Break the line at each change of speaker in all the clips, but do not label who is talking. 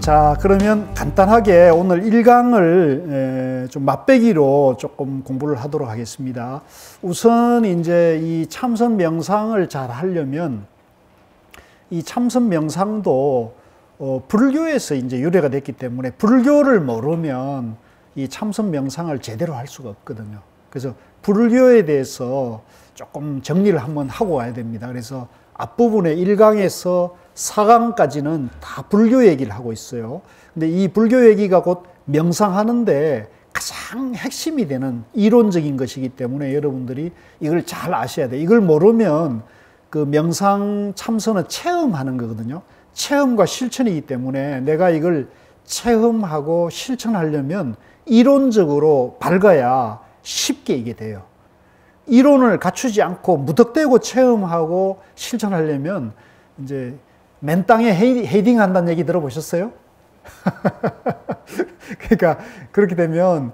자, 그러면 간단하게 오늘 1강을 좀 맛배기로 조금 공부를 하도록 하겠습니다. 우선 이제 이 참선 명상을 잘 하려면 이 참선 명상도 불교에서 이제 유래가 됐기 때문에 불교를 모르면 이 참선 명상을 제대로 할 수가 없거든요. 그래서 불교에 대해서 조금 정리를 한번 하고 와야 됩니다. 그래서 앞부분에 1강에서 4강까지는 다 불교 얘기를 하고 있어요. 근데 이 불교 얘기가 곧 명상하는데 가장 핵심이 되는 이론적인 것이기 때문에 여러분들이 이걸 잘 아셔야 돼요. 이걸 모르면 그 명상 참선은 체험하는 거거든요. 체험과 실천이기 때문에 내가 이걸 체험하고 실천하려면 이론적으로 밝아야 쉽게 이게 돼요. 이론을 갖추지 않고 무턱대고 체험하고 실천하려면 이제 맨 땅에 헤딩 한다는 얘기 들어보셨어요? 그러니까 그렇게 되면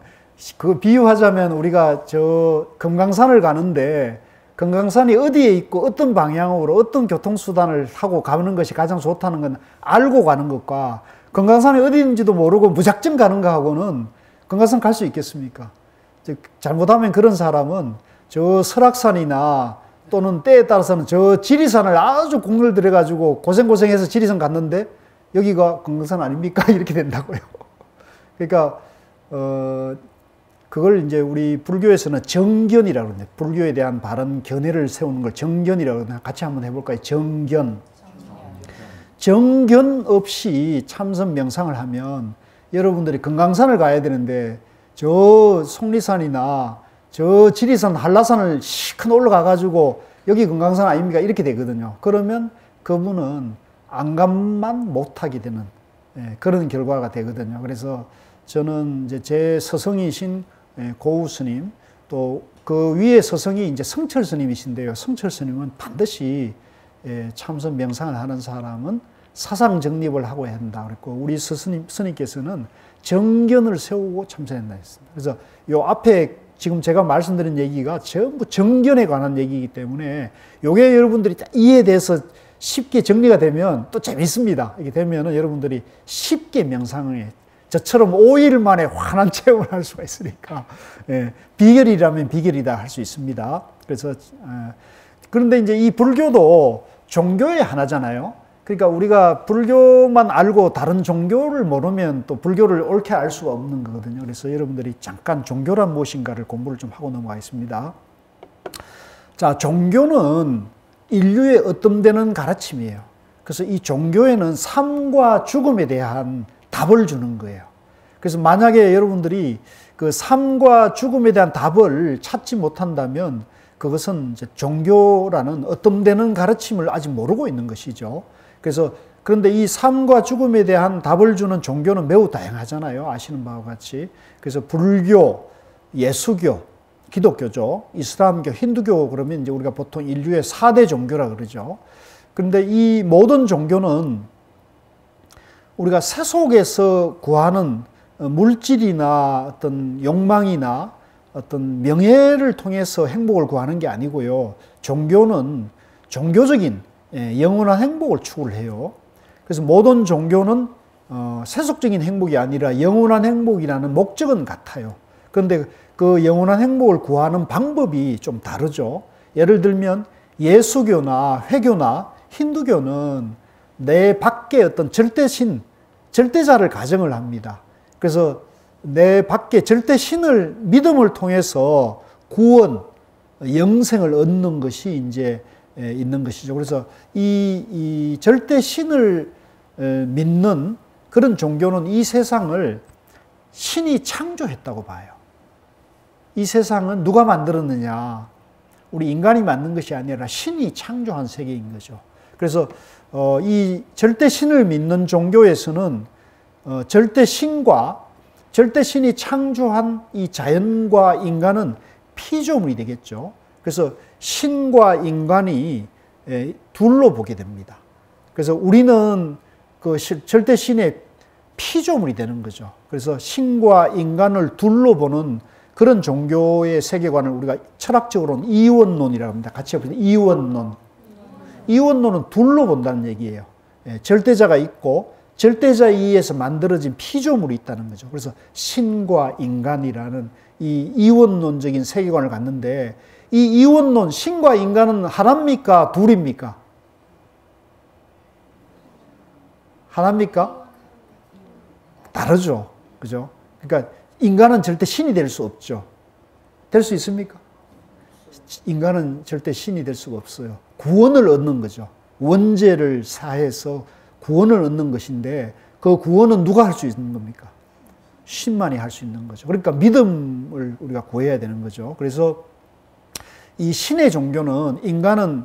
그 비유하자면 우리가 저 금강산을 가는데 금강산이 어디에 있고 어떤 방향으로 어떤 교통수단을 타고 가는 것이 가장 좋다는 건 알고 가는 것과 금강산이 어디 있는지도 모르고 무작정 가는 거하고는 금강산 갈 수 있겠습니까? 잘못하면 그런 사람은 저 설악산이나 또는 때에 따라서는 저 지리산을 아주 공을 들여가지고 고생해서 지리산 갔는데 여기가 금강산 아닙니까? 이렇게 된다고요. 그러니까 그걸 이제 우리 불교에서는 정견이라고 그러는데 불교에 대한 바른 견해를 세우는 걸 정견이라고 그러는데 같이 한번 해볼까요? 정견. 정견 없이 참선 명상을 하면 여러분들이 금강산을 가야 되는데 저 속리산이나 저 지리산, 한라산을 시큰 올라가가지고 여기 금강산 아닙니까? 이렇게 되거든요. 그러면 그분은 안감만 못하게 되는 그런 결과가 되거든요. 그래서 저는 이제 제 서성이신 고우 스님, 또 그 위에 서성이 이제 성철 스님이신데요. 성철 스님은 반드시 참선 명상을 하는 사람은 사상 정립을 하고 해야 한다. 그랬고 우리 스님께서는 정견을 세우고 참선한다 했습니다. 그래서 요 앞에 지금 제가 말씀드린 얘기가 전부 정견에 관한 얘기이기 때문에 요게 여러분들이 이에 대해서 쉽게 정리가 되면 또 재밌습니다. 이게 되면은 여러분들이 쉽게 명상에 저처럼 5일 만에 환한 체험을 할 수가 있으니까 비결이라면 비결이다 할 수 있습니다. 그래서 그런데 이제 이 불교도 종교의 하나잖아요. 그러니까 우리가 불교만 알고 다른 종교를 모르면 또 불교를 옳게 알 수가 없는 거거든요. 그래서 여러분들이 잠깐 종교란 무엇인가를 공부를 좀 하고 넘어가겠습니다. 자, 종교는 인류의 어뜸되는 가르침이에요. 그래서 이 종교에는 삶과 죽음에 대한 답을 주는 거예요. 그래서 만약에 여러분들이 그 삶과 죽음에 대한 답을 찾지 못한다면 그것은 이제 종교라는 어뜸되는 가르침을 아직 모르고 있는 것이죠. 그래서 그런데 이 삶과 죽음에 대한 답을 주는 종교는 매우 다양하잖아요. 아시는 바와 같이. 그래서 불교, 예수교, 기독교죠. 이슬람교, 힌두교 그러면 이제 우리가 보통 인류의 4대 종교라 그러죠. 그런데 이 모든 종교는 우리가 세속에서 구하는 물질이나 어떤 욕망이나 어떤 명예를 통해서 행복을 구하는 게 아니고요. 종교는 종교적인 영원한 행복을 추구를 해요. 그래서 모든 종교는 세속적인 행복이 아니라 영원한 행복이라는 목적은 같아요. 그런데 그 영원한 행복을 구하는 방법이 좀 다르죠. 예를 들면 예수교나 회교나 힌두교는 내 밖에 어떤 절대신, 절대자를 가정을 합니다. 그래서 내 밖에 절대신을 믿음을 통해서 구원, 영생을 얻는 것이 이제 있는 것이죠. 그래서 이 절대신을 믿는 그런 종교는 이 세상을 신이 창조했다고 봐요. 이 세상은 누가 만들었느냐? 우리 인간이 만든 것이 아니라 신이 창조한 세계인 거죠. 그래서 이 절대신을 믿는 종교에서는 절대신과 절대신이 창조한 이 자연과 인간은 피조물이 되겠죠. 그래서 신과 인간이 둘로 보게 됩니다. 그래서 우리는 그 절대신의 피조물이 되는 거죠. 그래서 신과 인간을 둘로 보는 그런 종교의 세계관을 우리가 철학적으로는 이원론이라고 합니다. 같이 해보세요. 이원론. 이원론은 둘로 본다는 얘기예요. 절대자가 있고 절대자에 의해서 만들어진 피조물이 있다는 거죠. 그래서 신과 인간이라는 이 이원론적인 세계관을 갖는데, 이 이원론, 신과 인간은 하나입니까? 둘입니까? 하나입니까? 다르죠. 그죠? 그러니까 인간은 절대 신이 될 수 없죠. 될 수 있습니까? 인간은 절대 신이 될 수가 없어요. 구원을 얻는 거죠. 원죄를 사해서 구원을 얻는 것인데, 그 구원은 누가 할 수 있는 겁니까? 신만이 할 수 있는 거죠. 그러니까 믿음을 우리가 구해야 되는 거죠. 그래서 이 신의 종교는 인간은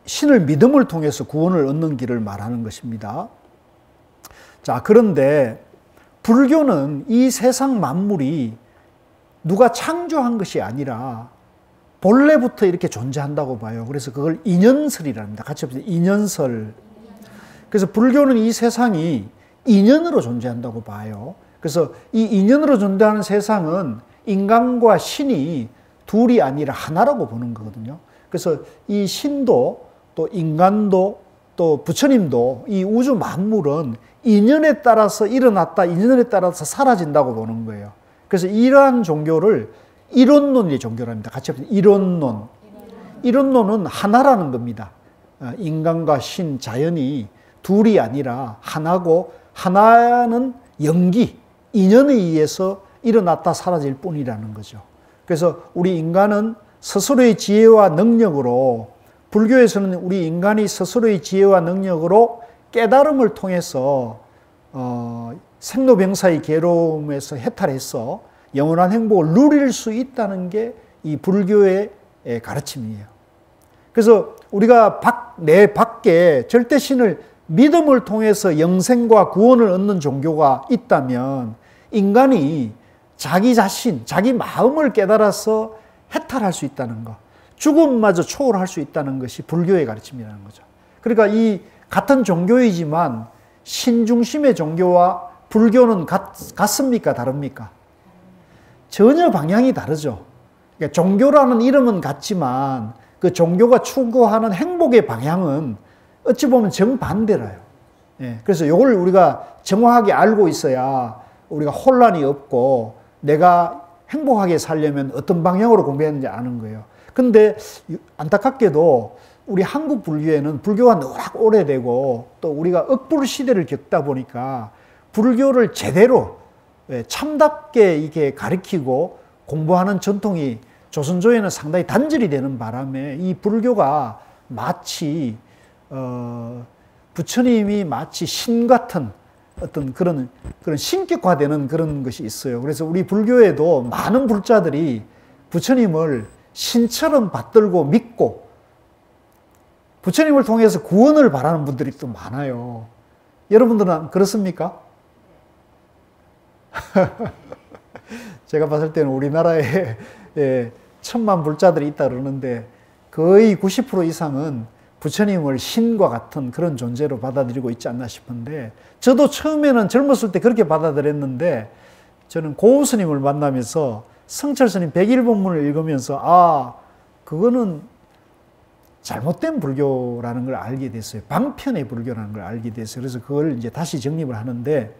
신을 믿음을 통해서 구원을 얻는 길을 말하는 것입니다. 자, 그런데 불교는 이 세상 만물이 누가 창조한 것이 아니라 본래부터 이렇게 존재한다고 봐요. 그래서 그걸 인연설이랍니다. 같이 봅시다. 인연설. 그래서 불교는 이 세상이 인연으로 존재한다고 봐요. 그래서 이 인연으로 존재하는 세상은 인간과 신이 둘이 아니라 하나라고 보는 거거든요. 그래서 이 신도 또 인간도 또 부처님도 이 우주 만물은 인연에 따라서 일어났다, 인연에 따라서 사라진다고 보는 거예요. 그래서 이러한 종교를 이론론의 종교랍니다. 같이 합시다. 이론론. 이론론은 하나라는 겁니다. 인간과 신, 자연이 둘이 아니라 하나고, 하나는 연기, 인연에 의해서 일어났다 사라질 뿐이라는 거죠. 그래서 우리 인간은 스스로의 지혜와 능력으로, 불교에서는 우리 인간이 스스로의 지혜와 능력으로 깨달음을 통해서 생로병사의 괴로움에서 해탈해서 영원한 행복을 누릴 수 있다는 게 이 불교의 가르침이에요. 그래서 우리가 내 밖에 절대신을 믿음을 통해서 영생과 구원을 얻는 종교가 있다면, 인간이 자기 자신, 자기 마음을 깨달아서 해탈할 수 있다는 것, 죽음마저 초월할 수 있다는 것이 불교의 가르침이라는 거죠. 그러니까 이 같은 종교이지만 신중심의 종교와 불교는 같습니까? 다릅니까? 전혀 방향이 다르죠. 그러니까 종교라는 이름은 같지만 그 종교가 추구하는 행복의 방향은 어찌 보면 정반대라요. 그래서 이걸 우리가 정확하게 알고 있어야 우리가 혼란이 없고 내가 행복하게 살려면 어떤 방향으로 공부했는지 아는 거예요. 근데 안타깝게도 우리 한국 불교에는 불교가 너무나 오래되고 또 우리가 억불 시대를 겪다 보니까 불교를 제대로 참답게 이렇게 가르치고 공부하는 전통이 조선조에는 상당히 단절이 되는 바람에 이 불교가 마치 부처님이 마치 신 같은 어떤 그런 신격화되는 그런 것이 있어요. 그래서 우리 불교에도 많은 불자들이 부처님을 신처럼 받들고 믿고 부처님을 통해서 구원을 바라는 분들이 또 많아요. 여러분들은 그렇습니까? 제가 봤을 때는 우리나라에 1000만 불자들이 있다 그러는데 거의 90% 이상은 부처님을 신과 같은 그런 존재로 받아들이고 있지 않나 싶은데, 저도 처음에는 젊었을 때 그렇게 받아들였는데, 저는 고우 스님을 만나면서 성철 스님 101본문을 읽으면서 그거는 잘못된 불교라는 걸 알게 됐어요. 방편의 불교라는 걸 알게 됐어요. 그래서 그걸 이제 다시 정립을 하는데,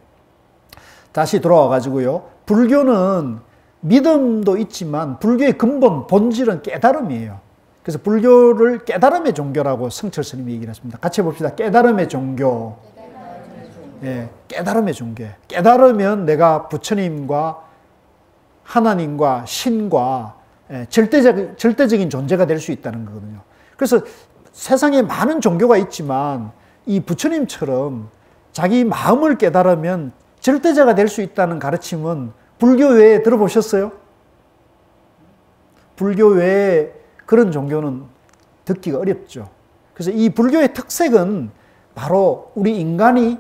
다시 돌아와 가지고요, 불교는 믿음도 있지만 불교의 근본 본질은 깨달음이에요. 그래서 불교를 깨달음의 종교라고 성철 스님이 얘기를 했습니다. 같이 해봅시다. 깨달음의 종교. 깨달음의 종교. 깨달으면 내가 부처님과 하나님과 신과 절대적인 존재가 될 수 있다는 거거든요. 그래서 세상에 많은 종교가 있지만 이 부처님처럼 자기 마음을 깨달으면 절대자가 될 수 있다는 가르침은 불교 외에 들어보셨어요? 불교 외에 그런 종교는 듣기가 어렵죠. 그래서 이 불교의 특색은 바로 우리 인간이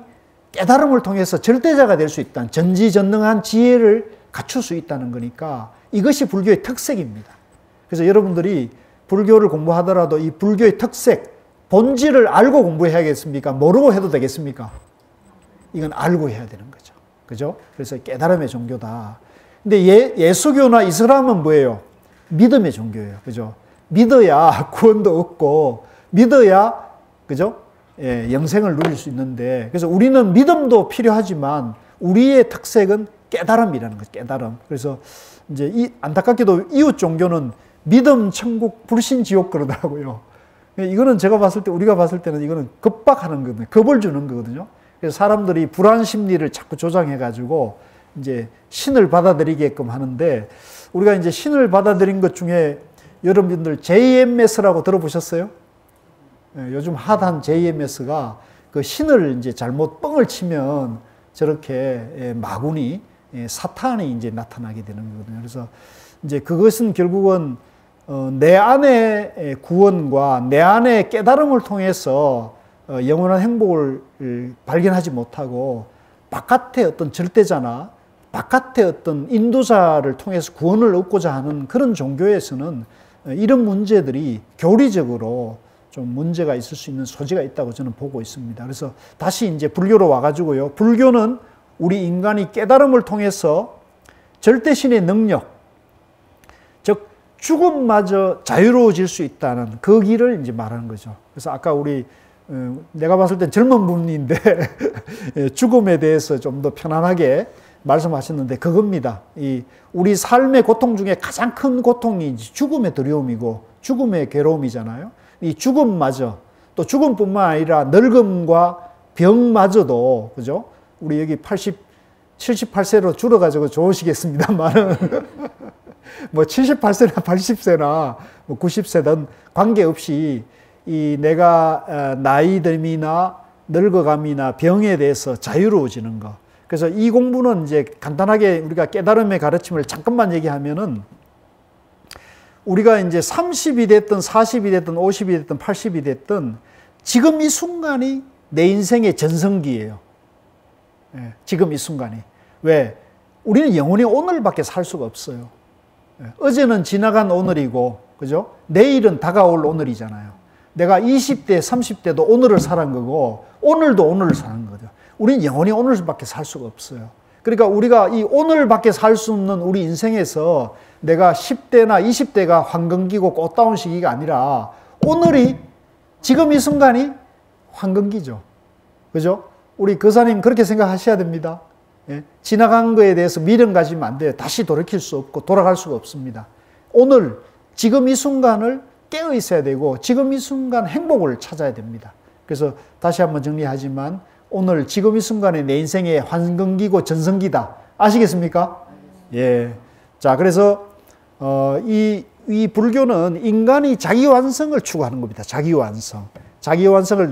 깨달음을 통해서 절대자가 될 수 있다는, 전지전능한 지혜를 갖출 수 있다는 거니까 이것이 불교의 특색입니다. 그래서 여러분들이 불교를 공부하더라도 이 불교의 특색, 본질을 알고 공부해야겠습니까? 모르고 해도 되겠습니까? 이건 알고 해야 되는 거죠. 그죠? 그래서 깨달음의 종교다. 근데 예수교나 이슬람은 뭐예요? 믿음의 종교예요. 그죠? 믿어야 구원도 얻고, 믿어야, 그죠? 영생을 누릴 수 있는데, 그래서 우리는 믿음도 필요하지만 우리의 특색은 깨달음이라는 거죠. 깨달음. 그래서 이제 안타깝게도 이웃 종교는 믿음 천국 불신 지옥 그러더라고요. 이거는 제가 봤을 때, 우리가 봤을 때는 이거는 겁박하는 거거든요. 겁을 주는 거거든요. 그래서 사람들이 불안 심리를 자꾸 조장해가지고 이제 신을 받아들이게끔 하는데, 우리가 이제 신을 받아들인 것 중에 여러분들 JMS라고 들어보셨어요? 요즘 핫한 JMS가 그 신을 이제 잘못 뻥을 치면 저렇게 마군이, 사탄이 이제 나타나게 되는 거거든요. 그래서 이제 그것은 결국은 내 안의 구원과 내 안의 깨달음을 통해서 영원한 행복을 발견하지 못하고 바깥의 어떤 절대자나 바깥의 어떤 인도자를 통해서 구원을 얻고자 하는 그런 종교에서는 이런 문제들이 교리적으로 좀 문제가 있을 수 있는 소지가 있다고 저는 보고 있습니다. 그래서 다시 이제 불교로 와가지고요. 불교는 우리 인간이 깨달음을 통해서 절대신의 능력, 즉 죽음마저 자유로워질 수 있다는 그 길을 이제 말하는 거죠. 그래서 아까 내가 봤을 땐 젊은 분인데 죽음에 대해서 좀 더 편안하게 말씀하셨는데 그겁니다. 우리 삶의 고통 중에 가장 큰 고통이 죽음의 두려움이고 죽음의 괴로움이잖아요. 이 죽음마저, 또 죽음뿐만 아니라 늙음과 병마저도, 그죠? 우리 여기 78세로 줄어가지고 좋으시겠습니다만 뭐 78세나 80세나 뭐 90세든 관계없이 이 내가 나이 듦이나 늙어감이나 병에 대해서 자유로워지는 것. 그래서 이 공부는 이제 간단하게 우리가 깨달음의 가르침을 잠깐만 얘기하면은, 우리가 이제 30이 됐든 40이 됐든 50이 됐든 80이 됐든 지금 이 순간이 내 인생의 전성기예요. 지금 이 순간이. 왜? 우리는 영원히 오늘밖에 살 수가 없어요. 어제는 지나간 오늘이고, 그죠? 내일은 다가올 오늘이잖아요. 내가 20대, 30대도 오늘을 살은 거고, 오늘도 오늘을 사는 거죠. 우리는 영원히 오늘밖에 살 수가 없어요. 그러니까 우리가 이 오늘밖에 살 수 없는 우리 인생에서 내가 10대나 20대가 황금기고 꽃다운 시기가 아니라 오늘이, 지금 이 순간이 황금기죠. 그죠? 우리 거사님 그렇게 생각하셔야 됩니다. 지나간 거에 대해서 미련 가지면 안 돼요. 다시 돌이킬 수 없고 돌아갈 수가 없습니다. 오늘, 지금 이 순간을 깨어 있어야 되고 지금 이 순간 행복을 찾아야 됩니다. 그래서 다시 한번 정리하지만 오늘 지금 이 순간에 내 인생의 황금기고 전성기다. 아시겠습니까? 예. 자, 그래서 이 불교는 인간이 자기 완성을 추구하는 겁니다. 자기 완성. 자기 완성을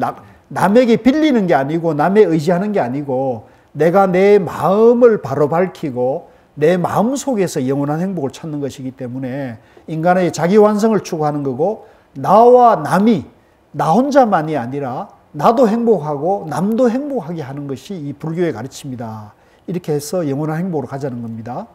남에게 빌리는 게 아니고 남에 의지하는 게 아니고 내가 내 마음을 바로 밝히고 내 마음 속에서 영원한 행복을 찾는 것이기 때문에 인간의 자기 완성을 추구하는 거고, 나와 남이, 나 혼자만이 아니라 나도 행복하고 남도 행복하게 하는 것이 이 불교의 가르침이다. 이렇게 해서 영원한 행복으로 가자는 겁니다.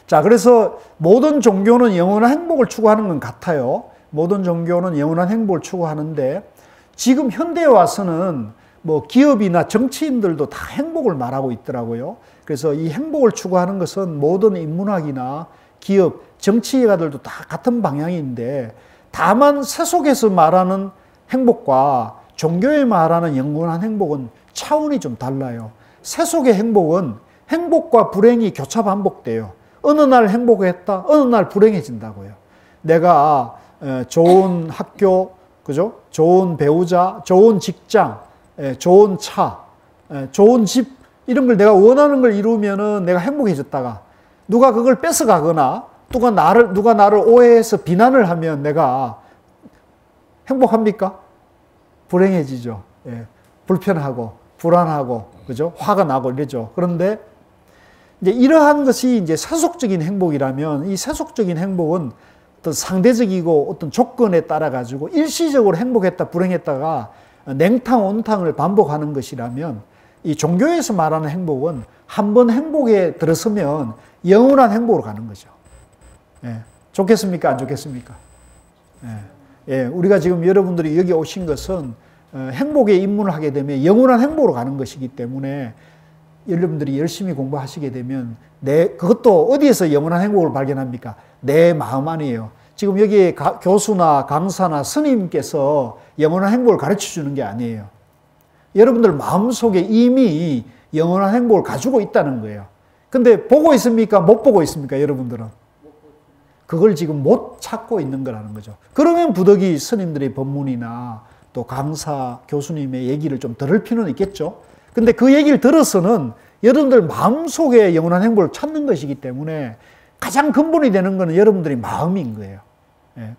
자, 그래서 모든 종교는 영원한 행복을 추구하는 건 같아요. 모든 종교는 영원한 행복을 추구하는데, 지금 현대에 와서는 뭐 기업이나 정치인들도 다 행복을 말하고 있더라고요. 그래서 이 행복을 추구하는 것은 모든 인문학이나 기업, 정치가들도 다 같은 방향인데, 다만 세속에서 말하는 행복과 종교에 말하는 영원한 행복은 차원이 좀 달라요. 세속의 행복은 행복과 불행이 교차 반복돼요. 어느 날 행복했다, 어느 날 불행해진다고요. 내가 좋은 학교, 그죠? 좋은 배우자, 좋은 직장, 좋은 차, 좋은 집, 이런 걸 내가 원하는 걸 이루면은 내가 행복해졌다가 누가 그걸 뺏어가거나 누가 나를 오해해서 비난을 하면 내가 행복합니까? 불행해지죠. 예. 불편하고 불안하고, 그죠? 화가 나고 이러죠. 그런데 이제 이러한 것이 이제 세속적인 행복이라면, 이 세속적인 행복은 어떤 상대적이고 어떤 조건에 따라 가지고 일시적으로 행복했다 불행했다가 냉탕 온탕을 반복하는 것이라면, 이 종교에서 말하는 행복은 한번 행복에 들어서면 영원한 행복으로 가는 거죠. 예. 좋겠습니까? 안 좋겠습니까? 예. 예. 우리가 지금 여러분들이 여기 오신 것은 행복에 입문을 하게 되면 영원한 행복으로 가는 것이기 때문에, 여러분들이 열심히 공부하시게 되면 그것도 어디에서 영원한 행복을 발견합니까? 내 마음 안이에요. 지금 여기 교수나 강사나 스님께서 영원한 행복을 가르쳐 주는 게 아니에요. 여러분들 마음속에 이미 영원한 행복을 가지고 있다는 거예요. 근데 보고 있습니까? 못 보고 있습니까? 여러분들은? 그걸 지금 못 찾고 있는 거라는 거죠. 그러면 부득이 스님들의 법문이나 또 강사, 교수님의 얘기를 좀 들을 필요는 있겠죠. 근데 그 얘기를 들어서는 여러분들 마음속에 영원한 행복을 찾는 것이기 때문에 가장 근본이 되는 것은 여러분들의 마음인 거예요.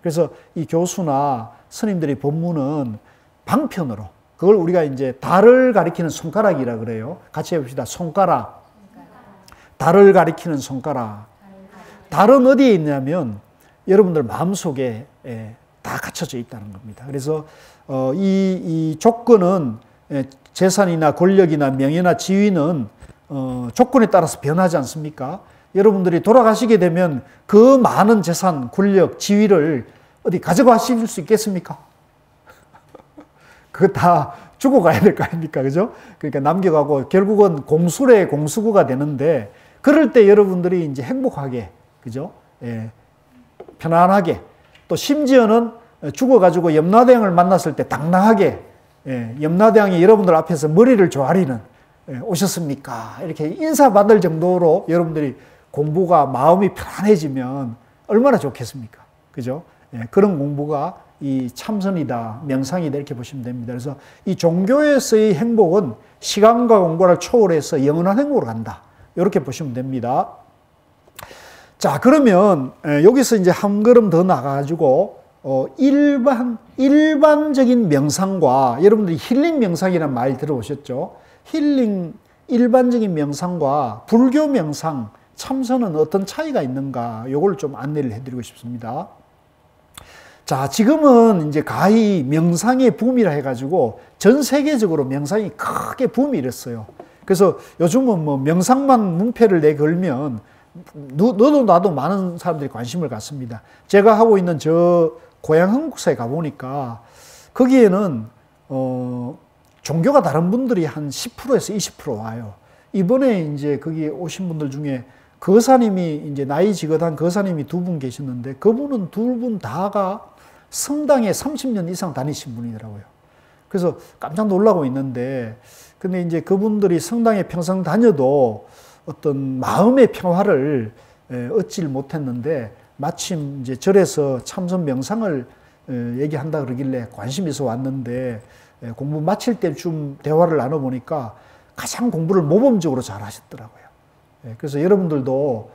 그래서 이 교수나 스님들의 법문은 방편으로, 그걸 우리가 이제 달을 가리키는 손가락이라 그래요. 같이 해봅시다. 손가락. 달을 가리키는 손가락. 달은 어디에 있냐면 여러분들 마음속에 다 갖춰져 있다는 겁니다. 그래서 이 조건은 재산이나 권력이나 명예나 지위는 조건에 따라서 변하지 않습니까? 여러분들이 돌아가시게 되면 그 많은 재산, 권력, 지위를 어디 가져가실 수 있겠습니까? 그거 다 죽어가야 될 거 아닙니까? 그죠? 그러니까 남겨가고 결국은 공술의 공수구가 되는데 그럴 때 여러분들이 이제 행복하게, 그죠? 편안하게, 또 심지어는 죽어가지고 염라대왕을 만났을 때 당당하게, 염라대왕이 여러분들 앞에서 머리를 조아리는, 오셨습니까? 이렇게 인사받을 정도로 여러분들이 공부가 마음이 편안해지면 얼마나 좋겠습니까? 그죠? 그런 공부가 이 참선이다, 명상이다, 이렇게 보시면 됩니다. 그래서 이 종교에서의 행복은 시간과 공간을 초월해서 영원한 행복으로 간다. 이렇게 보시면 됩니다. 자, 그러면 여기서 이제 한 걸음 더 나가가지고 일반적인 명상과, 여러분들이 힐링 명상이라는 말 들어보셨죠? 힐링, 일반적인 명상과 불교 명상, 참선은 어떤 차이가 있는가, 요걸 좀 안내를 해드리고 싶습니다. 자, 지금은 이제 가히 명상의 붐이라 해가지고 전 세계적으로 명상이 크게 붐이 일었어요. 그래서 요즘은 뭐 명상만 문패를 내걸면 너도 나도 많은 사람들이 관심을 갖습니다. 제가 하고 있는 저 고향 한국사에 가보니까 거기에는 종교가 다른 분들이 한 10%에서 20% 와요. 이번에 이제 거기 오신 분들 중에 거사님이 이제 나이 지긋한 거사님이 두 분 계셨는데 그분은 두 분 다가 성당에 30년 이상 다니신 분이더라고요. 그래서 깜짝 놀라고 있는데, 근데 이제 그분들이 성당에 평생 다녀도 어떤 마음의 평화를 얻지를 못했는데 마침 이제 절에서 참선 명상을 얘기한다 그러길래 관심이 있어 왔는데 공부 마칠 때쯤 대화를 나눠보니까 가장 공부를 모범적으로 잘 하셨더라고요. 그래서 여러분들도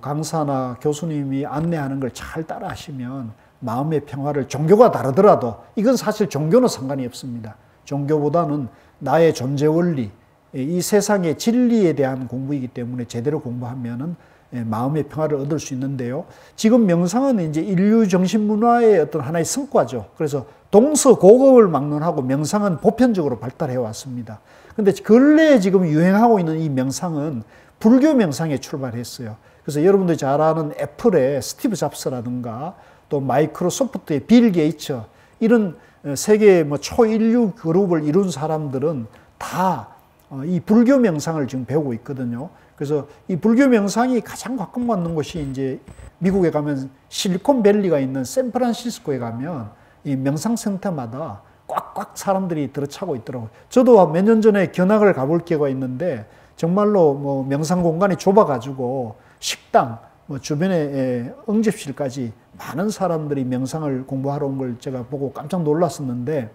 강사나 교수님이 안내하는 걸 잘 따라 하시면 마음의 평화를, 종교가 다르더라도, 이건 사실 종교는 상관이 없습니다. 종교보다는 나의 존재 원리, 이 세상의 진리에 대한 공부이기 때문에 제대로 공부하면은 마음의 평화를 얻을 수 있는데요. 지금 명상은 이제 인류 정신 문화의 어떤 하나의 성과죠. 그래서 동서고급을 막론하고 명상은 보편적으로 발달해 왔습니다. 근데 근래에 지금 유행하고 있는 이 명상은 불교 명상에 출발했어요. 그래서 여러분들이 잘 아는 애플의 스티브 잡스라든가 또 마이크로소프트의 빌 게이츠, 이런 세계 뭐 초인류 그룹을 이룬 사람들은 다 이 불교 명상을 지금 배우고 있거든요. 그래서 이 불교 명상이 가장 각광받는 곳이 이제 미국에 가면 실리콘밸리가 있는 샌프란시스코에 가면 이 명상 센터마다 꽉꽉 사람들이 들어차고 있더라고요. 저도 몇 년 전에 견학을 가볼 기회가 있는데 정말로 뭐 명상 공간이 좁아가지고 식당, 뭐 주변에 응집실까지 많은 사람들이 명상을 공부하러 온 걸 제가 보고 깜짝 놀랐었는데,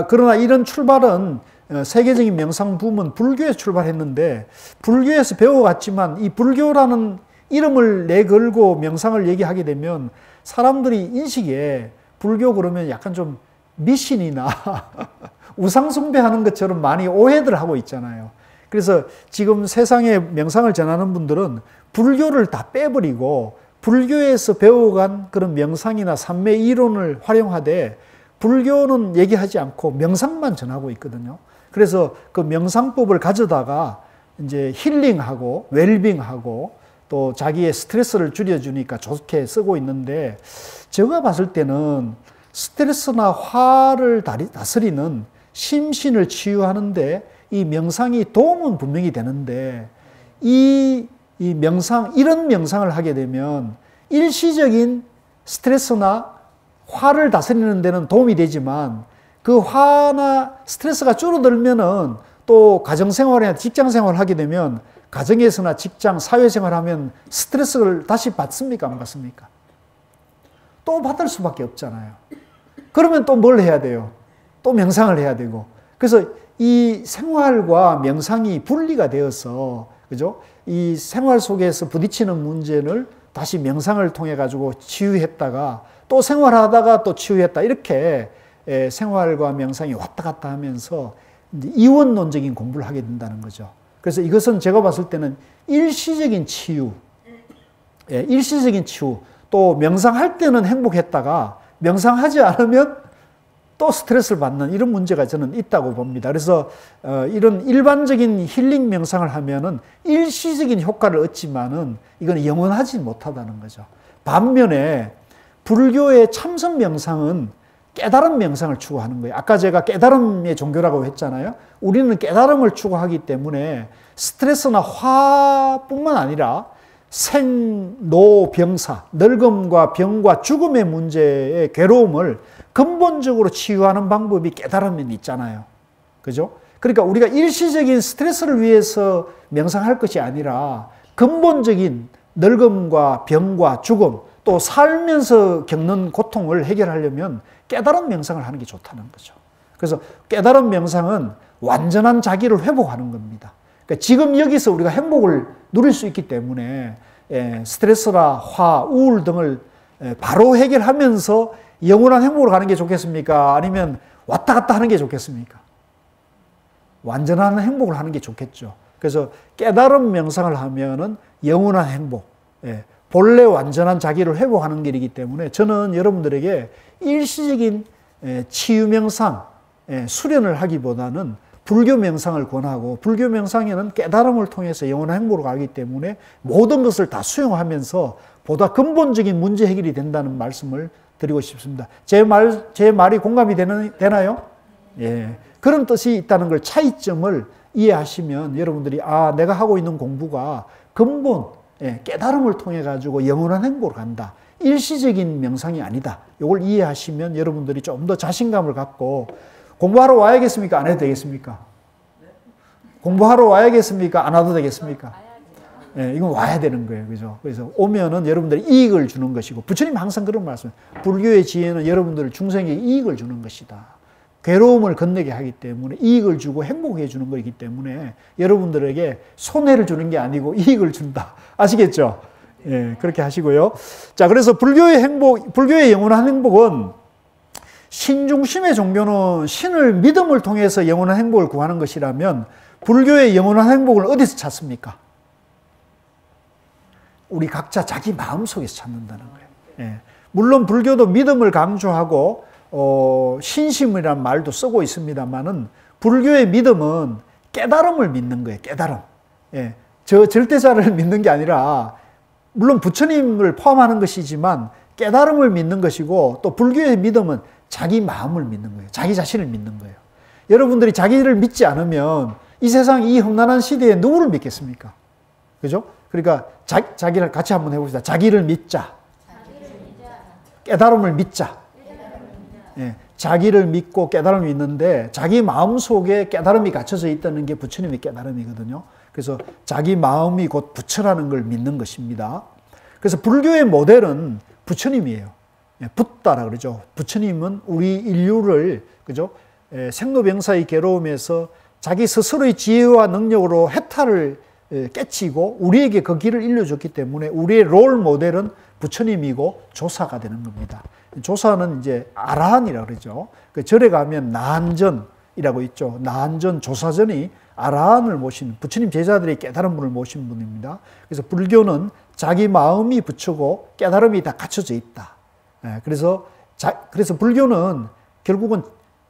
그러나 이런 출발은 세계적인 명상 붐은 불교에서 출발했는데 불교에서 배워갔지만 이 불교라는 이름을 내걸고 명상을 얘기하게 되면 사람들이 인식에 불교 그러면 약간 좀 미신이나 우상 숭배하는 것처럼 많이 오해들 하고 있잖아요. 그래서 지금 세상에 명상을 전하는 분들은 불교를 다 빼버리고 불교에서 배워간 그런 명상이나 삼매 이론을 활용하되 불교는 얘기하지 않고 명상만 전하고 있거든요. 그래서 그 명상법을 가져다가 이제 힐링하고 웰빙하고 또 자기의 스트레스를 줄여주니까 좋게 쓰고 있는데, 제가 봤을 때는 스트레스나 화를 다스리는 심신을 치유하는데 이 명상이 도움은 분명히 되는데 이 명상, 이런 명상을 하게 되면 일시적인 스트레스나 화를 다스리는 데는 도움이 되지만 그 화나 스트레스가 줄어들면은 또 가정생활이나 직장생활을 하게 되면 가정에서나 직장, 사회생활 하면 스트레스를 다시 받습니까? 안 받습니까? 또 받을 수밖에 없잖아요. 그러면 또 뭘 해야 돼요? 또 명상을 해야 되고. 그래서 이 생활과 명상이 분리가 되어서, 그죠? 이 생활 속에서 부딪히는 문제를 다시 명상을 통해 가지고 치유했다가 또 생활하다가 또 치유했다. 이렇게 생활과 명상이 왔다 갔다 하면서 이원론적인 공부를 하게 된다는 거죠. 그래서 이것은 제가 봤을 때는 일시적인 치유, 일시적인 치유, 또 명상할 때는 행복했다가 명상하지 않으면 또 스트레스를 받는 이런 문제가 저는 있다고 봅니다. 그래서 이런 일반적인 힐링 명상을 하면은 일시적인 효과를 얻지만은 이건 영원하지 못하다는 거죠. 반면에 불교의 참선 명상은 깨달음 명상을 추구하는 거예요. 아까 제가 깨달음의 종교라고 했잖아요. 우리는 깨달음을 추구하기 때문에 스트레스나 화뿐만 아니라 생, 노, 병사, 늙음과 병과 죽음의 문제의 괴로움을 근본적으로 치유하는 방법이 깨달음에 있잖아요. 그죠? 그러니까 우리가 일시적인 스트레스를 위해서 명상할 것이 아니라 근본적인 늙음과 병과 죽음, 또 살면서 겪는 고통을 해결하려면 깨달음 명상을 하는 게 좋다는 거죠. 그래서 깨달음 명상은 완전한 자기를 회복하는 겁니다. 그러니까 지금 여기서 우리가 행복을 누릴 수 있기 때문에 스트레스나 화, 우울 등을 바로 해결하면서 영원한 행복으로 가는 게 좋겠습니까? 아니면 왔다 갔다 하는 게 좋겠습니까? 완전한 행복을 하는 게 좋겠죠. 그래서 깨달음 명상을 하면은 영원한 행복, 본래 완전한 자기를 회복하는 길이기 때문에 저는 여러분들에게 일시적인 치유 명상, 수련을 하기보다는 불교 명상을 권하고, 불교 명상에는 깨달음을 통해서 영원한 행복으로 가기 때문에 모든 것을 다 수용하면서 보다 근본적인 문제 해결이 된다는 말씀을 드리고 싶습니다. 제 말이 공감이 되나요? 예. 그런 뜻이 있다는 걸, 차이점을 이해하시면 여러분들이 내가 하고 있는 공부가 근본 깨달음을 통해 가지고 영원한 행복으로 간다. 일시적인 명상이 아니다. 이걸 이해하시면 여러분들이 좀 더 자신감을 갖고 공부하러 와야겠습니까? 안 해도 되겠습니까? 공부하러 와야겠습니까? 안 와도 되겠습니까? 이건 와야 되는 거예요. 그죠? 그래서 오면은 여러분들이 이익을 주는 것이고, 부처님 항상 그런 말씀, 불교의 지혜는 여러분들 중생에게 이익을 주는 것이다. 괴로움을 건너게 하기 때문에 이익을 주고 행복해 주는 것이기 때문에 여러분들에게 손해를 주는 게 아니고 이익을 준다. 아시겠죠? 그렇게 하시고요. 자, 그래서 불교의 영원한 행복은, 신중심의 종교는 신을 믿음을 통해서 영원한 행복을 구하는 것이라면 불교의 영원한 행복을 어디서 찾습니까? 우리 각자 자기 마음속에서 찾는다는 거예요. 물론 불교도 믿음을 강조하고 신심이라는 말도 쓰고 있습니다만은 불교의 믿음은 깨달음을 믿는 거예요. 깨달음. 저 절대자를 믿는 게 아니라, 물론 부처님을 포함하는 것이지만 깨달음을 믿는 것이고, 또 불교의 믿음은 자기 마음을 믿는 거예요. 자기 자신을 믿는 거예요. 여러분들이 자기를 믿지 않으면 이 세상 이 험난한 시대에 누구를 믿겠습니까? 그죠? 그러니까 자기를 같이 한번 해봅시다. 자기를 믿자. 깨달음을 믿자. 자기를 믿고 깨달음을 믿는데, 자기 마음속에 깨달음이 갖춰져 있다는 게 부처님의 깨달음이거든요. 그래서 자기 마음이 곧 부처라는 걸 믿는 것입니다. 그래서 불교의 모델은 부처님이에요. 붓다라 그러죠. 부처님은 우리 인류를, 그죠? 생로병사의 괴로움에서 자기 스스로의 지혜와 능력으로 해탈을 깨치고 우리에게 그 길을 일러줬기 때문에 우리의 롤 모델은 부처님이고 조사가 되는 겁니다. 조사는 이제 아라한이라고 그러죠. 그 절에 가면 나한전이라고 있죠. 나한전 조사전이 아라한을 모신, 부처님 제자들의 깨달은 분을 모신 분입니다. 그래서 불교는 자기 마음이 부처고 깨달음이 다 갖춰져 있다. 그래서 불교는 결국은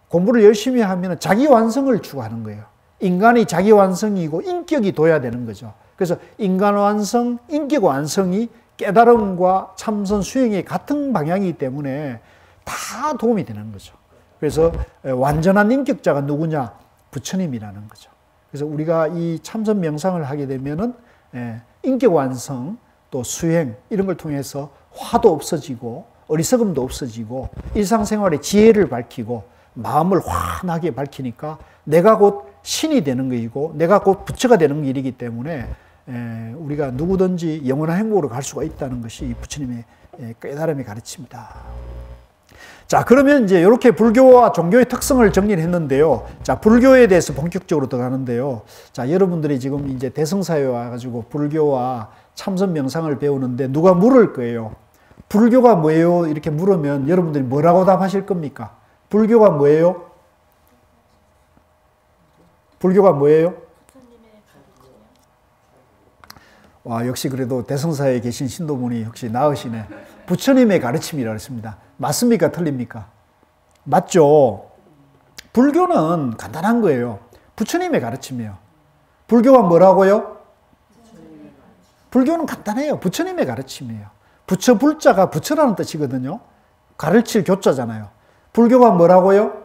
공부를 열심히 하면 자기 완성을 추구하는 거예요. 인간이 자기 완성이고 인격이 둬야 되는 거죠. 그래서 인간 완성, 인격 완성이 깨달음과 참선 수행이 같은 방향이기 때문에 다 도움이 되는 거죠. 그래서 완전한 인격자가 누구냐? 부처님이라는 거죠. 그래서 우리가 이 참선 명상을 하게 되면은 인격 완성, 또 수행, 이런 걸 통해서 화도 없어지고 어리석음도 없어지고 일상생활의 지혜를 밝히고 마음을 환하게 밝히니까 내가 곧 신이 되는 것이고 내가 곧 부처가 되는 일이기 때문에 우리가 누구든지 영원한 행복으로 갈 수가 있다는 것이 부처님의 깨달음의 가르침이다. 자, 그러면 이제 이렇게 불교와 종교의 특성을 정리를 했는데요. 자, 불교에 대해서 본격적으로 들어가는데요. 자, 여러분들이 지금 이제 대성사에 와가지고 불교와 참선 명상을 배우는데 누가 물을 거예요. 불교가 뭐예요? 이렇게 물으면 여러분들이 뭐라고 답하실 겁니까? 불교가 뭐예요? 불교가 뭐예요? 와, 역시 그래도 대성사에 계신 신도분이 역시 나으시네. 부처님의 가르침이라고 했습니다. 맞습니까? 틀립니까? 맞죠? 불교는 간단한 거예요. 부처님의 가르침이에요. 불교가 뭐라고요? 불교는 간단해요. 부처님의 가르침이에요. 부처 불자가 부처라는 뜻이거든요. 가르칠 교자잖아요. 불교가 뭐라고요?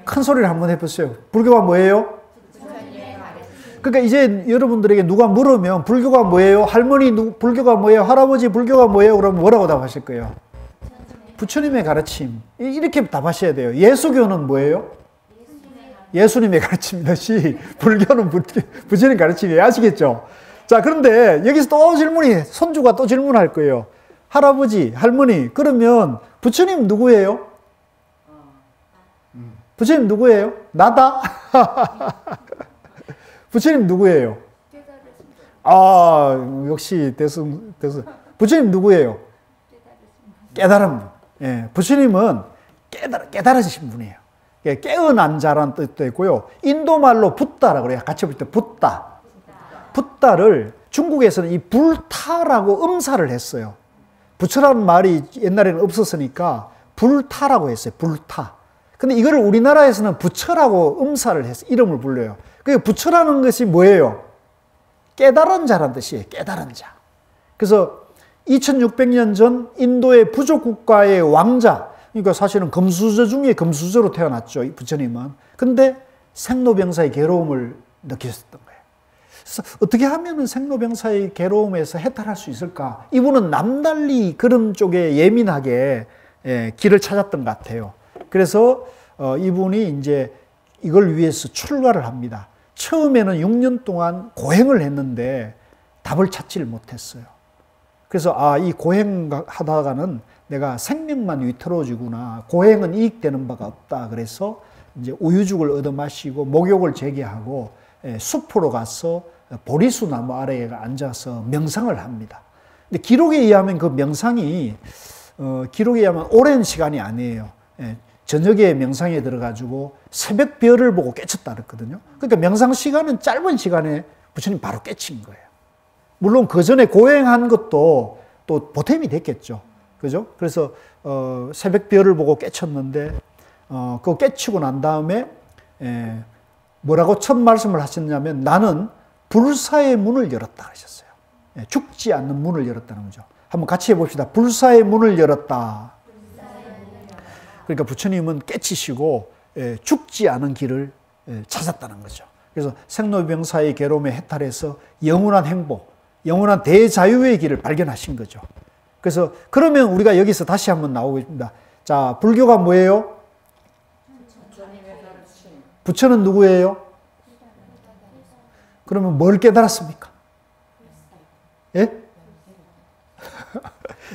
큰 소리를 한번 해보세요. 불교가 뭐예요? 그러니까 이제 여러분들에게 누가 물으면 불교가 뭐예요? 할머니 불교가 뭐예요? 할아버지 불교가 뭐예요? 그러면 뭐라고 답하실 거예요? 부처님의 가르침. 이렇게 답하셔야 돼요. 예수교는 뭐예요? 예수님의 가르침이다. 불교는 부처님 가르침이에요. 아시겠죠? 자, 그런데 여기서 또 질문이, 손주가 또 질문할 거예요. 할아버지, 할머니, 그러면 부처님 누구예요? 부처님 누구예요? 나다? 부처님 누구예요? 아, 역시 부처님 누구예요? 깨달음. 예, 부처님은 깨달으신 분이에요. 깨어난 자라는 뜻도 있고요. 인도말로 붓다라고 그래요. 같이 볼 때 붓다. 붓다를 중국에서는 이 불타라고 음사를 했어요. 부처라는 말이 옛날에는 없었으니까 불타라고 했어요. 불타. 근데 이거를 우리나라에서는 부처라고 음사를 해서 이름을 불러요. 그 부처라는 것이 뭐예요? 깨달은 자란 뜻이에요. 깨달은 자. 그래서 2600년 전 인도의 부족 국가의 왕자, 그러니까 사실은 금수저 중에 금수저로 태어났죠, 부처님은. 근데 생로병사의 괴로움을 느끼셨던 거예요. 그래서 어떻게 하면 생로병사의 괴로움에서 해탈할 수 있을까? 이분은 남달리 그런 쪽에 예민하게 길을 찾았던 것 같아요. 그래서 이분이 이제 이걸 위해서 출가를 합니다. 처음에는 6년 동안 고행을 했는데 답을 찾지를 못했어요. 그래서 이 고행하다가는 내가 생명만 위태로워지구나. 고행은 이익되는 바가 없다. 그래서 이제 우유죽을 얻어 마시고 목욕을 재개하고 숲으로 가서 보리수 나무 아래에 앉아서 명상을 합니다. 근데 기록에 의하면 그 명상이 기록에 의하면 오랜 시간이 아니에요. 저녁에 명상에 들어가지고 새벽 별을 보고 깨쳤다 그랬거든요. 그러니까 명상 시간은 짧은 시간에 부처님 바로 깨친 거예요. 물론 그 전에 고행한 것도 또 보탬이 됐겠죠. 그죠? 그래서 새벽 별을 보고 깨쳤는데 그거 깨치고 난 다음에 뭐라고 첫 말씀을 하셨냐면 나는 불사의 문을 열었다 하셨어요. 죽지 않는 문을 열었다는 거죠. 한번 같이 해봅시다. 불사의 문을 열었다. 그러니까 부처님은 깨치시고 죽지 않은 길을 찾았다는 거죠. 그래서 생로병사의 괴로움에 해탈해서 영원한 행복, 영원한 대자유의 길을 발견하신 거죠. 그래서 그러면 우리가 여기서 다시 한번 나오겠습니다. 자, 불교가 뭐예요? 부처는 누구예요? 그러면 뭘 깨달았습니까? 예?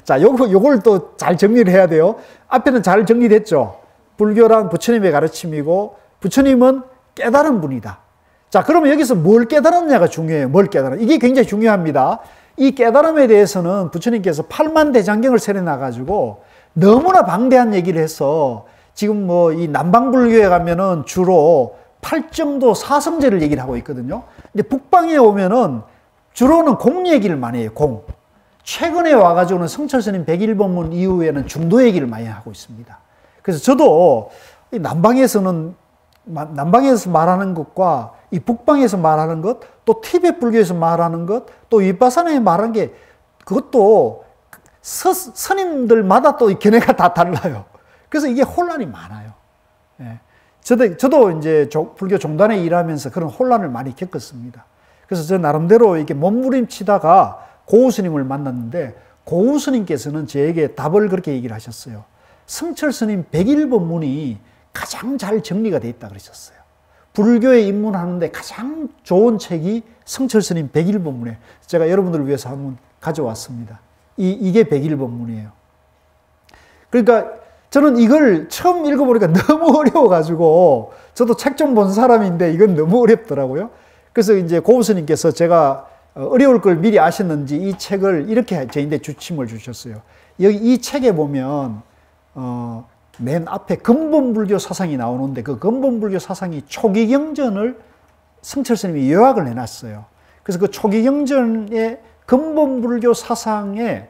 자, 요걸 또 잘 정리를 해야 돼요. 앞에는 잘 정리됐죠. 불교란 부처님의 가르침이고 부처님은 깨달은 분이다. 자, 그러면 여기서 뭘 깨달았냐가 중요해요. 뭘 깨달았냐. 이게 굉장히 중요합니다. 이 깨달음에 대해서는 부처님께서 팔만대장경을 세려놔가지고 너무나 방대한 얘기를 해서 지금 뭐 이 남방불교에 가면은 주로 팔정도 사성제를 얘기를 하고 있거든요. 근데 북방에 오면은 주로는 공 얘기를 많이 해요. 공. 최근에 와가지고는 성철스님 101법문 이후에는 중도 얘기를 많이 하고 있습니다. 그래서 저도 남방에서 말하는 것과 이 북방에서 말하는 것, 또 티베트 불교에서 말하는 것, 또 윗바사나에 말하는 게 그것도 스님들마다 또 견해가 다 달라요. 그래서 이게 혼란이 많아요. 예. 저도 이제 불교 종단에 일하면서 그런 혼란을 많이 겪었습니다. 그래서 저 나름대로 이렇게 몸부림치다가 고우 스님을 만났는데 고우 스님께서는 저에게 답을 그렇게 얘기를 하셨어요. 성철 스님 101법문이 가장 잘 정리가 되어 있다 그러셨어요. 불교에 입문하는데 가장 좋은 책이 성철 스님 101법문이에요. 제가 여러분들을 위해서 한번 가져왔습니다. 이게 101법문이에요. 그러니까 저는 이걸 처음 읽어보니까 너무 어려워가지고 저도 책 좀 본 사람인데 이건 너무 어렵더라고요. 그래서 이제 고우 스님께서 제가 어려울 걸 미리 아셨는지 이 책을 이렇게 저희한테 주침을 주셨어요. 여기 이 책에 보면 맨 앞에 근본불교 사상이 나오는데 그 근본불교 사상이 초기경전을 성철 스님이 요약을 해놨어요. 그래서 그 초기경전의 근본불교 사상에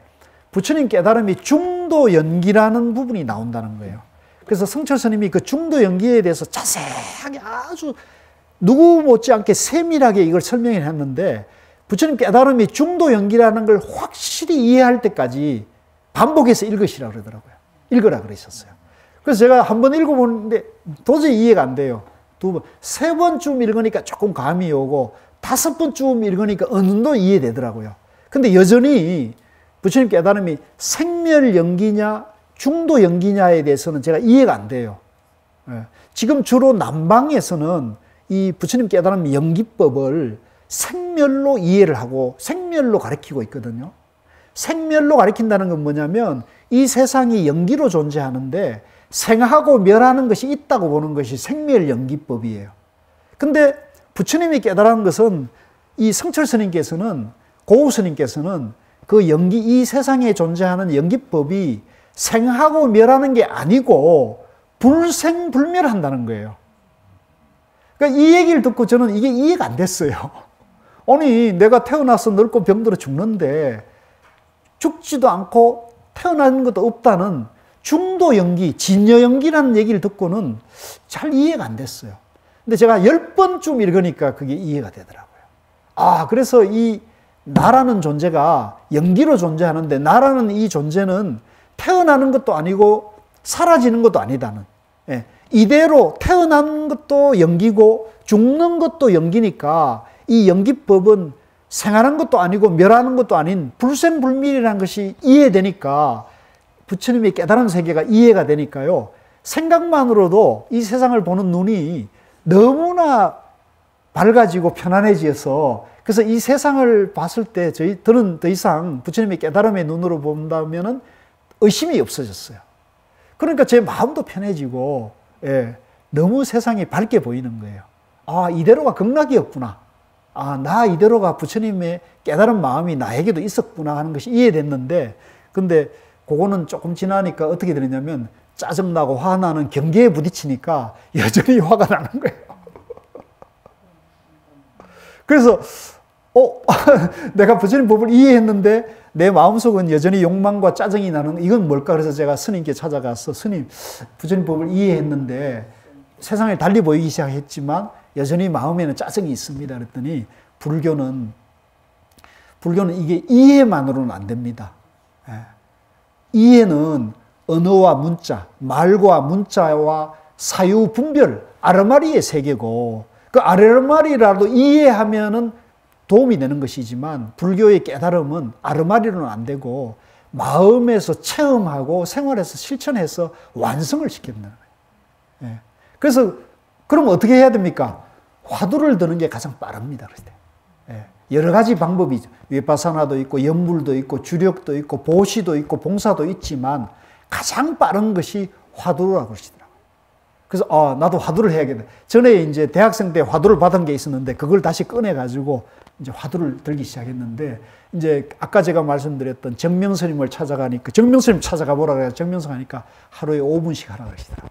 부처님 깨달음이 중도연기라는 부분이 나온다는 거예요. 그래서 성철 스님이 그 중도연기에 대해서 자세하게 아주 누구 못지않게 세밀하게 이걸 설명을 했는데 부처님 깨달음이 중도연기라는 걸 확실히 이해할 때까지 반복해서 읽으시라 그러더라고요. 읽으라 그러셨어요. 그래서 제가 한번 읽어보는데 도저히 이해가 안 돼요. 두 번, 세 번쯤 읽으니까 조금 감이 오고 다섯 번쯤 읽으니까 어느 정도 이해되더라고요. 근데 여전히 부처님 깨달음이 생멸연기냐 중도연기냐에 대해서는 제가 이해가 안 돼요. 지금 주로 남방에서는 이 부처님 깨달음 연기법을 생멸로 이해를 하고 생멸로 가르치고 있거든요. 생멸로 가르친다는 건 뭐냐면 이 세상이 연기로 존재하는데 생하고 멸하는 것이 있다고 보는 것이 생멸연기법이에요. 근데 부처님이 깨달은 것은 이 성철 스님께서는 고우 스님께서는 그 연기, 이 세상에 존재하는 연기법이 생하고 멸하는 게 아니고 불생불멸한다는 거예요. 그러니까 이 얘기를 듣고 저는 이게 이해가 안 됐어요. 아니 내가 태어나서 늙고 병들어 죽는데 죽지도 않고 태어나는 것도 없다는 중도연기, 진여연기라는 얘기를 듣고는 잘 이해가 안 됐어요. 근데 제가 10번쯤 읽으니까 그게 이해가 되더라고요. 아, 그래서 이 나라는 존재가 연기로 존재하는데 나라는 이 존재는 태어나는 것도 아니고 사라지는 것도 아니다는. 예, 이대로 태어나는 것도 연기고 죽는 것도 연기니까 이 연기법은 생하는 것도 아니고 멸하는 것도 아닌 불생불멸이라는 것이 이해되니까 부처님의 깨달은 세계가 이해가 되니까요. 생각만으로도 이 세상을 보는 눈이 너무나 밝아지고 편안해져서 그래서 이 세상을 봤을 때 저희들은 더 이상 부처님의 깨달음의 눈으로 본다면은 의심이 없어졌어요. 그러니까 제 마음도 편해지고 예, 너무 세상이 밝게 보이는 거예요. 아, 이대로가 극락이었구나. 아, 나 이대로가 부처님의 깨달은 마음이 나에게도 있었구나 하는 것이 이해됐는데 근데 그거는 조금 지나니까 어떻게 되느냐면 짜증나고 화나는 경계에 부딪히니까 여전히 화가 나는 거예요. 그래서 내가 부처님 법을 이해했는데 내 마음속은 여전히 욕망과 짜증이 나는 이건 뭘까? 그래서 제가 스님께 찾아가서 스님, 부처님 법을 이해했는데 세상에 달리 보이기 시작했지만 여전히 마음에는 짜증이 있습니다. 그랬더니 불교는 이게 이해만으로는 안 됩니다. 이해는 언어와 문자, 말과 문자와 사유 분별, 아르마리의 세계고 그 아르마리라도 이해하면은 도움이 되는 것이지만 불교의 깨달음은 아르마리로는 안 되고 마음에서 체험하고 생활에서 실천해서 완성을 시킨다는 거예요. 그래서 그럼 어떻게 해야 됩니까? 화두를 드는 게 가장 빠릅니다. 여러 가지 방법이 있죠. 위파사나도 있고 연불도 있고 주력도 있고 보시도 있고 봉사도 있지만 가장 빠른 것이 화두라고 그러시더라고요. 그래서 나도 화두를 해야겠다. 전에 이제 대학생 때 화두를 받은 게 있었는데 그걸 다시 꺼내가지고 이제 화두를 들기 시작했는데 이제 아까 제가 말씀드렸던 정명스님을 찾아가니까 정명스님 찾아가 보라 그래서 정명스 가니까 하루에 5분씩 하라 그러시더라고요.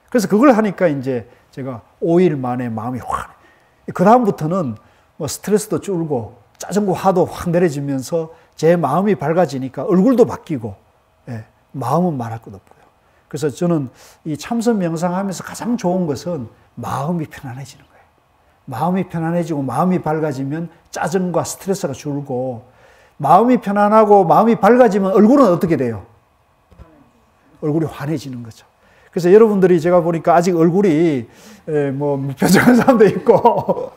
그래서 그걸 하니까 이제 제가 5일 만에 마음이 확 그 다음부터는 뭐 스트레스도 줄고 짜증과 화도 확 내려지면서 제 마음이 밝아지니까 얼굴도 바뀌고 마음은 말할 것 없고요. 그래서 저는 이 참선 명상하면서 가장 좋은 것은 마음이 편안해지는 거예요. 마음이 편안해지고 마음이 밝아지면 짜증과 스트레스가 줄고 마음이 편안하고 마음이 밝아지면 얼굴은 어떻게 돼요? 얼굴이 환해지는 거죠. 그래서 여러분들이 제가 보니까 아직 얼굴이 뭐 무표정한 사람도 있고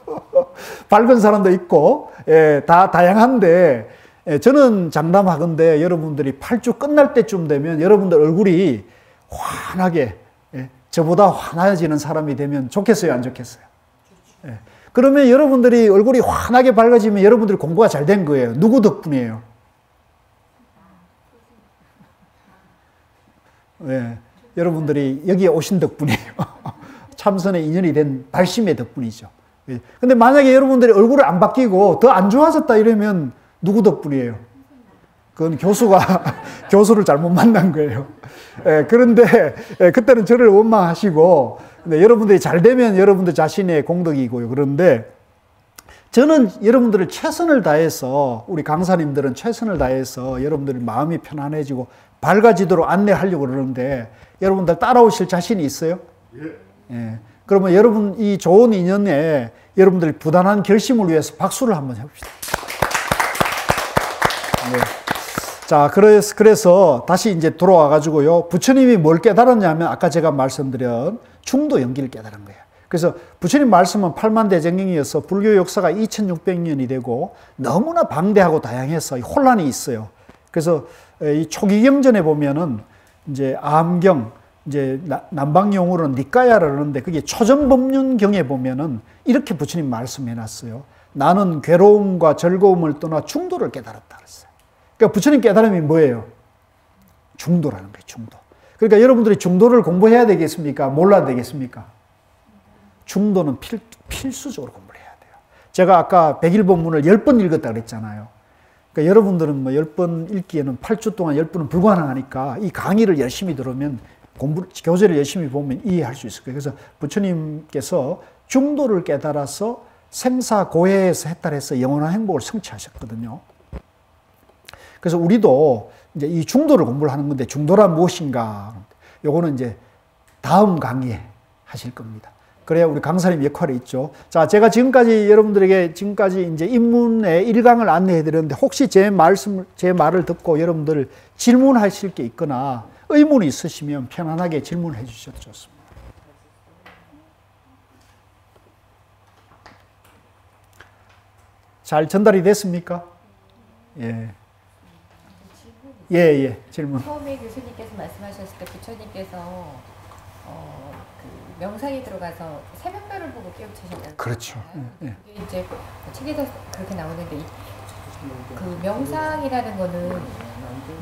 밝은 사람도 있고 다 다양한데 저는 장담하건대 여러분들이 8주 끝날 때쯤 되면 여러분들 얼굴이 환하게, 저보다 환해지는 사람이 되면 좋겠어요, 안 좋겠어요? 그러면 여러분들이 얼굴이 환하게 밝아지면 여러분들이 공부가 잘 된 거예요. 누구 덕분이에요? 여러분들이 여기에 오신 덕분이에요. 참선에 인연이 된 발심의 덕분이죠. 근데 만약에 여러분들이 얼굴을 안 바뀌고 더 안 좋아졌다 이러면 누구 덕분이에요? 그건 교수를 잘못 만난 거예요. 그런데 그때는 저를 원망하시고, 근데 여러분들이 잘 되면 여러분들 자신의 공덕이고요. 그런데 저는 여러분들을 최선을 다해서, 우리 강사님들은 최선을 다해서 여러분들이 마음이 편안해지고 밝아지도록 안내하려고 그러는데, 여러분들 따라오실 자신이 있어요? 예. 그러면 여러분 이 좋은 인연에 여러분들이 부단한 결심을 위해서 박수를 한번 해봅시다. 네. 자, 그래서 다시 이제 돌아와 가지고요. 부처님이 뭘 깨달았냐면 아까 제가 말씀드린 중도 연기를 깨달은 거예요. 그래서 부처님 말씀은 팔만대장경이어서 불교 역사가 2600년이 되고 너무나 방대하고 다양해서 혼란이 있어요. 그래서 이 초기경전에 보면은 이제 암경, 이제 남방용어로는 니까야를 하는데 그게 초전법륜경에 보면은 이렇게 부처님 말씀해 놨어요. 나는 괴로움과 즐거움을 떠나 중도를 깨달았다 그랬어요. 그러니까 부처님 깨달음이 뭐예요? 중도라는 거예요, 중도. 그러니까 여러분들이 중도를 공부해야 되겠습니까? 몰라야 되겠습니까? 중도는 필수적으로 공부를 해야 돼요. 제가 아까 100일 법문을 10번 읽었다 그랬잖아요. 그러니까 여러분들은 뭐 10번 읽기에는 8주 동안 10번은 불가능하니까 이 강의를 열심히 들으면 교재를 열심히 보면 이해할 수 있을 거예요. 그래서 부처님께서 중도를 깨달아서 생사고해에서 해탈해서 영원한 행복을 성취하셨거든요. 그래서 우리도 이제 이 중도를 공부를 하는 건데 중도란 무엇인가? 요거는 이제 다음 강의에 하실 겁니다. 그래야 우리 강사님 역할이 있죠. 자, 제가 여러분들에게 지금까지 이제 입문의 1강을 안내해 드렸는데 혹시 제 말을 듣고 여러분들 질문하실 게 있거나 의문이 있으시면 편안하게 질문해 주셔도 좋습니다. 잘 전달이 됐습니까? 예. 질문.
처음에 교수님께서 말씀하셨을 때 부처님께서 그 명상에 들어가서 새벽별을 보고 깨우치셨잖아요.
그렇죠.
그게 이제 책에서 그렇게 나오는데 그 명상이라는 거는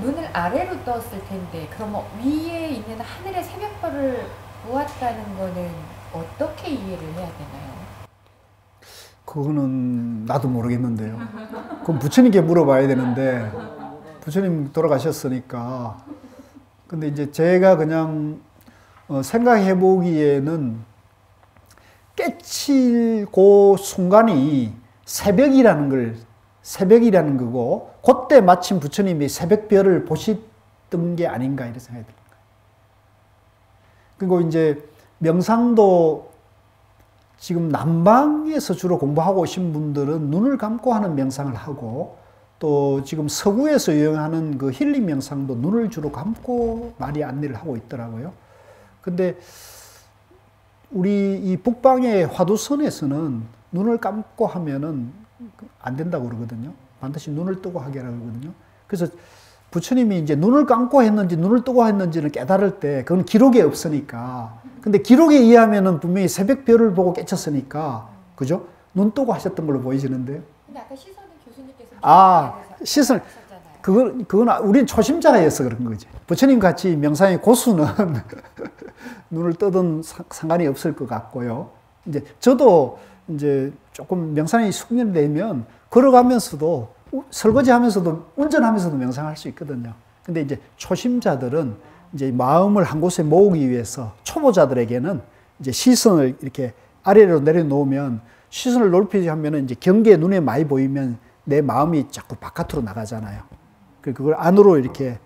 눈을 아래로 떴을 텐데 그럼 위에 있는 하늘의 새벽별을 보았다는 거는 어떻게 이해를 해야 되나요?
그거는 나도 모르겠는데요. 그럼 부처님께 물어봐야 되는데 부처님 돌아가셨으니까. 근데 이제 제가 그냥 생각해 보기에는 깨칠 그 순간이 새벽이라는 거고 그때 마침 부처님이 새벽별을 보시던 게 아닌가 이런 생각이 듭니다. 그리고 이제 명상도 지금 남방에서 주로 공부하고 오신 분들은 눈을 감고 하는 명상을 하고 또 지금 서구에서 유행하는 그 힐링 명상도 눈을 주로 감고 많이 안내를 하고 있더라고요. 근데 우리 이 북방의 화두선에서는 눈을 감고 하면은 안 된다고 그러거든요. 반드시 눈을 뜨고 하게 그러거든요. 그래서 부처님이 이제 눈을 감고 했는지 눈을 뜨고 했는지를 깨달을 때 그건 기록에 없으니까. 근데 기록에 의하면은 분명히 새벽별을 보고 깨쳤으니까, 그죠? 눈 뜨고 하셨던 걸로 보이시는데요.
근데 아까 시선은 교수님께서
시선 그건 우린 초심자가여서 그런 거지. 부처님 같이 명상의 고수는 눈을 뜨든 상관이 없을 것 같고요. 이제 저도 이제 조금 명상이 숙련되면 걸어가면서도 설거지하면서도 운전하면서도 명상할 수 있거든요. 근데 이제 초심자들은 이제 마음을 한 곳에 모으기 위해서 초보자들에게는 이제 시선을 이렇게 아래로 내려놓으면 시선을 높이지 하면은 이제 경계 눈에 많이 보이면 내 마음이 자꾸 바깥으로 나가잖아요. 그걸 안으로 이렇게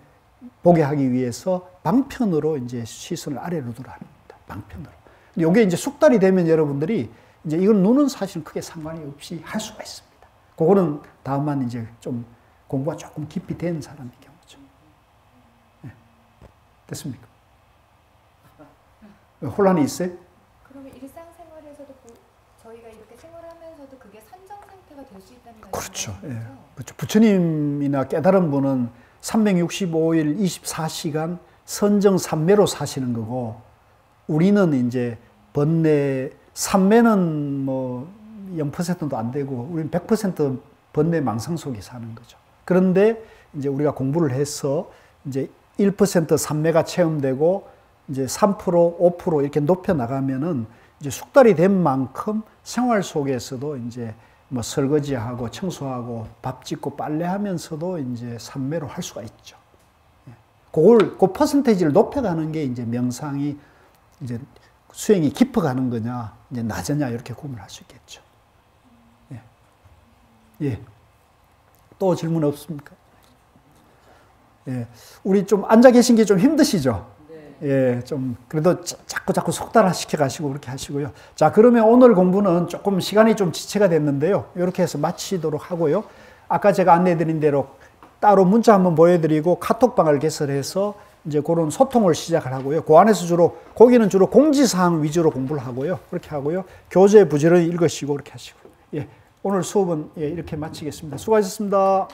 보게 하기 위해서 방편으로 이제 시선을 아래로 들어갑니다. 방편으로. 근데 이게 이제 숙달이 되면 여러분들이 이제 이건 눈은 사실 크게 상관이 없이 할 수가 있습니다. 그거는 다만 이제 좀 공부가 조금 깊이 된 사람의 경우죠. 네. 됐습니까? 혼란이 있어요?
그러면 일상생활에서도 저희가 이렇게 생활하면서도 그게 선정 상태로 상태가 될 수 있다는
그렇죠.
말씀이죠?
예. 그렇죠. 부처님이나 깨달은 분은 365일 24시간 선정 삼매로 사시는 거고, 우리는 이제 번뇌, 삼매는 뭐 0%도 안 되고, 우리는 100% 번뇌 망상 속에 사는 거죠. 그런데 이제 우리가 공부를 해서 이제 1% 삼매가 체험되고, 이제 3%, 5% 이렇게 높여 나가면은 이제 숙달이 된 만큼 생활 속에서도 이제 뭐 설거지하고 청소하고 밥 짓고 빨래하면서도 이제 삼매로 할 수가 있죠. 그 퍼센테이지를 높여가는 게 이제 명상이 이제 수행이 깊어가는 거냐, 이제 낮으냐, 이렇게 구분할 수 있겠죠. 예. 예. 또 질문 없습니까? 예. 우리 좀 앉아 계신 게 좀 힘드시죠? 예, 좀, 그래도 자꾸 속달시켜 가시고 그렇게 하시고요. 자, 그러면 오늘 공부는 조금 시간이 좀 지체가 됐는데요. 이렇게 해서 마치도록 하고요. 아까 제가 안내해 드린 대로 따로 문자 한번 보여드리고 카톡방을 개설해서 이제 그런 소통을 시작을 하고요. 그 안에서 거기는 주로 공지사항 위주로 공부를 하고요. 그렇게 하고요. 교재 부지런히 읽으시고 그렇게 하시고요. 예, 오늘 수업은 이렇게 마치겠습니다. 수고하셨습니다.